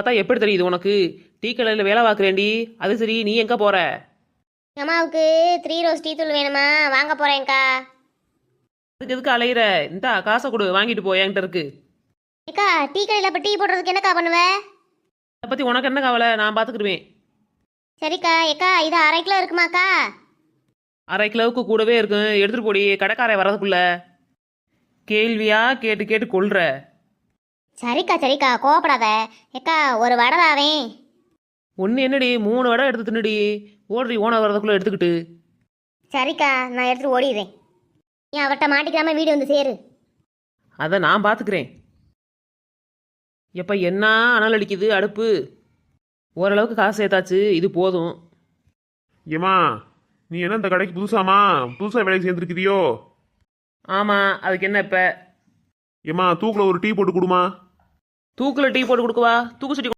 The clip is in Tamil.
பார்த்தா எப்படி தெரியுது உனக்கு? டீ கடையில் வேலை பார்க்குறேன்டி. அது சரி, நீ எங்கே போற? அம்மாவுக்கு 3 ரோஸ் டீ தூள் வேணுமா, வாங்க போறேன்க்கா. அதுக்கு எதுக்கு அலையிற? இந்தா காசை கொடு, வாங்கிட்டு போ, என்கிட்ட இருக்கு. ஏக்கா, டீ கடையில் இப்போ டீ போடுறதுக்கு என்னக்கா பண்ணுவ? அதை பற்றி உனக்கு என்ன கவலை? நான் பார்த்துக்கிடுவேன். சரிக்கா. ஏக்கா, இது 1/2 கிலோ இருக்குமாக்கா? 1/2 கிலோவுக்கு கூடவே இருக்கும், எடுத்துட்டு போடி. கடைக்காரன் வர்றதுக்குள்ள கேள்வியா கேட்டு கேட்டு கொள்ற. சரிக்கா சரிக்கா, கோவப்படாத. ஏக்கா, ஒரு வடை தாவேன். ஒன்று என்னடி 3 வடை எடுத்து தின்னுடி. ஓடுறி ஓனர் வர்றதுக்குள்ளே எடுத்துக்கிட்டு. சரிக்கா, நான் எடுத்துட்டு ஓடிடுறேன். நீ அவர்கிட்ட மாட்டிக்காம வீடு வந்து சேரு. அதை நான் பார்த்துக்கிறேன். எப்போ என்ன அனல் அடிக்குது அடுப்பு. ஓரளவுக்கு காசு சேர்த்தாச்சு, இது போதும். ஏமா, நீ என்ன இந்த கடைக்கு புதுசாமா? புதுசா வேலைக்கு சேர்ந்துருக்குதியோ? ஆமாம், அதுக்கு என்ன இப்போ? ஏமா, தூக்கில் ஒரு டீ போட்டு கொடுமா. தூக்கில் டீ போட்டு கொடுக்குவா? தூக்கு சட்டி